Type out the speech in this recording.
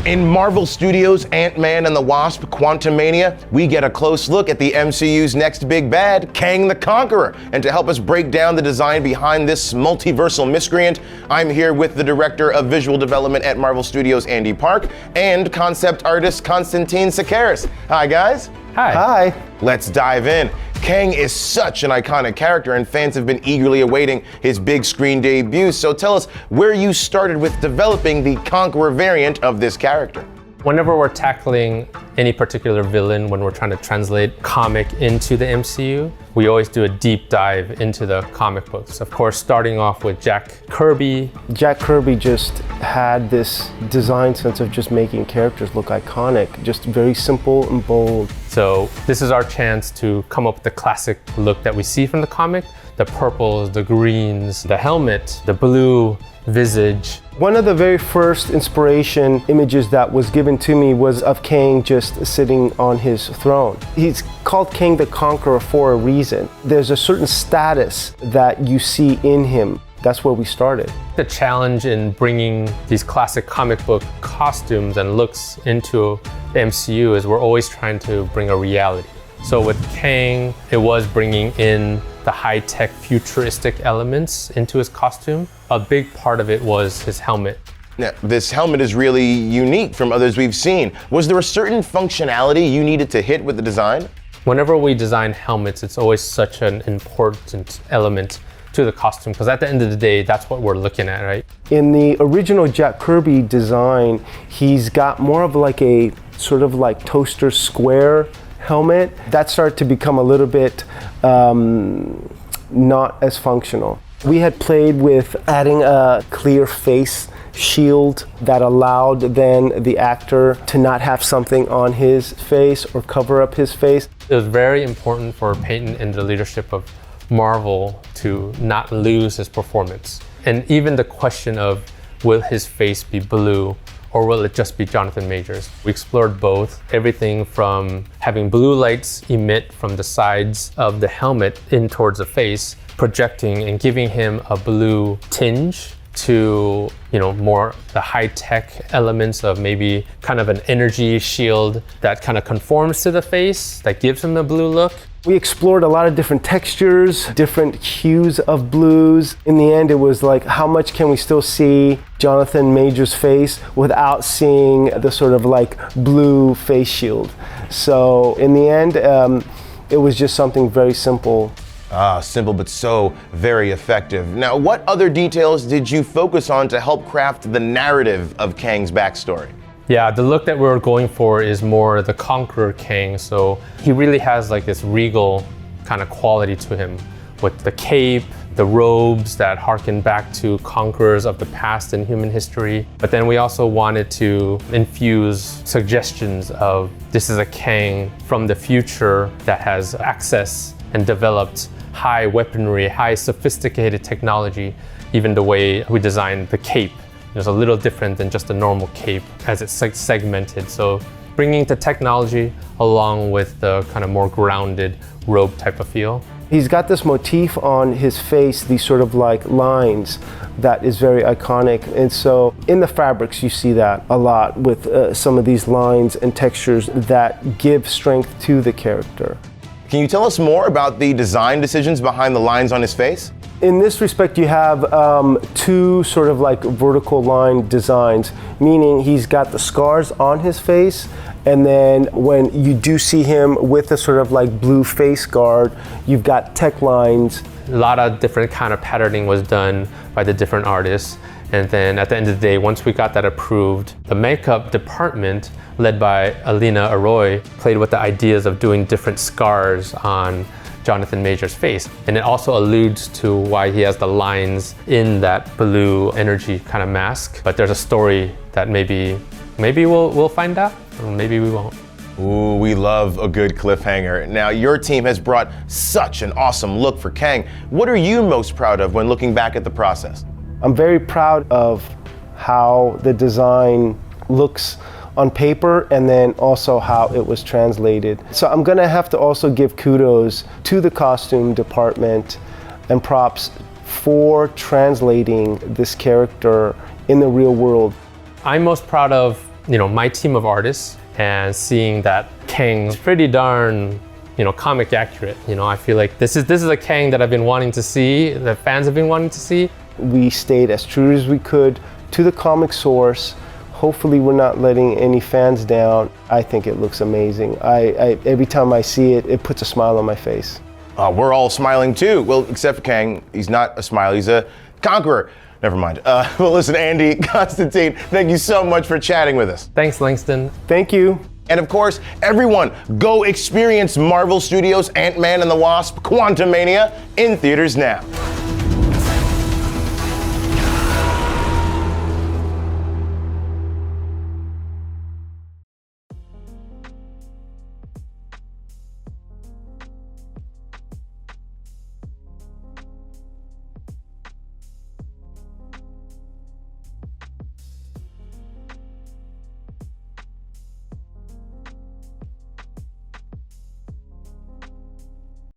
In Marvel Studios' Ant-Man and the Wasp: Quantumania, we get a close look at the MCU's next big bad, Kang the Conqueror. And to help us break down the design behind this multiversal miscreant, I'm here with the Director of Visual Development at Marvel Studios, Andy Park, and concept artist Konstantin Sakaris. Hi, guys. Hi. Hi. Let's dive in. Kang is such an iconic character, and fans have been eagerly awaiting his big screen debut. So tell us where you started with developing the Conqueror variant of this character. Whenever we're tackling any particular villain, when we're trying to translate comic into the MCU, we always do a deep dive into the comic books. Of course, starting off with Jack Kirby. Jack Kirby just had this design sense of just making characters look iconic, just very simple and bold. So this is our chance to come up with the classic look that we see from the comic. The purples, the greens, the helmet, the blue visage. One of the very first inspiration images that was given to me was of Kang just sitting on his throne. He's called Kang the Conqueror for a reason. There's a certain status that you see in him. That's where we started. The challenge in bringing these classic comic book costumes and looks into the MCU is we're always trying to bring a reality. So with Kang, it was bringing in the high-tech futuristic elements into his costume. A big part of it was his helmet. Now, this helmet is really unique from others we've seen. Was there a certain functionality you needed to hit with the design? Whenever we design helmets, it's always such an important element to the costume, because at the end of the day, that's what we're looking at, right? In the original Jack Kirby design, he's got more of like a sort of like toaster square helmet. That started to become a little bit not as functional. We had played with adding a clear face shield that allowed then the actor to not have something on his face or cover up his face. It was very important for Peyton and the leadership of Marvel to not lose his performance. And even the question of, will his face be blue or will it just be Jonathan Majors? We explored both, everything from having blue lights emit from the sides of the helmet in towards the face, projecting and giving him a blue tinge, to more the high-tech elements of maybe kind of an energy shield that kind of conforms to the face, that gives him a blue look. We explored a lot of different textures, different hues of blues. In the end, it was like, how much can we still see Jonathan Majors' face without seeing the sort of like blue face shield? So in the end, it was just something very simple. Simple but so very effective. Now, what other details did you focus on to help craft the narrative of Kang's backstory? Yeah, the look that we're going for is more the Conqueror Kang. So he really has like this regal kind of quality to him with the cape, the robes that harken back to conquerors of the past in human history. But then we also wanted to infuse suggestions of this is a Kang from the future that has access and developed high weaponry, high sophisticated technology. Even the way we designed the cape is a little different than just a normal cape as it's segmented. So bringing the technology along with the kind of more grounded robe type of feel. He's got this motif on his face, these sort of like lines that is very iconic. And so in the fabrics, you see that a lot with some of these lines and textures that give strength to the character. Can you tell us more about the design decisions behind the lines on his face? In this respect, you have two sort of like vertical line designs, meaning he's got the scars on his face, and then when you do see him with a sort of like blue face guard, you've got tech lines. A lot of different kind of patterning was done by the different artists. And then at the end of the day, once we got that approved, the makeup department, led by Alina Arroy, played with the ideas of doing different scars on Jonathan Majors' face. And it also alludes to why he has the lines in that blue energy kind of mask. But there's a story that maybe we'll find out, or maybe we won't. Ooh, we love a good cliffhanger. Now, your team has brought such an awesome look for Kang. What are you most proud of when looking back at the process? I'm very proud of how the design looks on paper and then also how it was translated. So I'm gonna have to also give kudos to the costume department and props for translating this character in the real world. I'm most proud of my team of artists and seeing that Kang's pretty darn, comic accurate. I feel like this is a Kang that I've been wanting to see, that fans have been wanting to see. We stayed as true as we could to the comic source. Hopefully we're not letting any fans down. I think it looks amazing. Every time I see it, it puts a smile on my face. We're all smiling too. Well, except for Kang. He's not a smile, he's a conqueror. Never mind. Well, listen, Andy, Constantine, thank you so much for chatting with us. Thanks, Langston. Thank you. And of course, everyone, go experience Marvel Studios' Ant-Man and the Wasp: Quantumania in theaters now.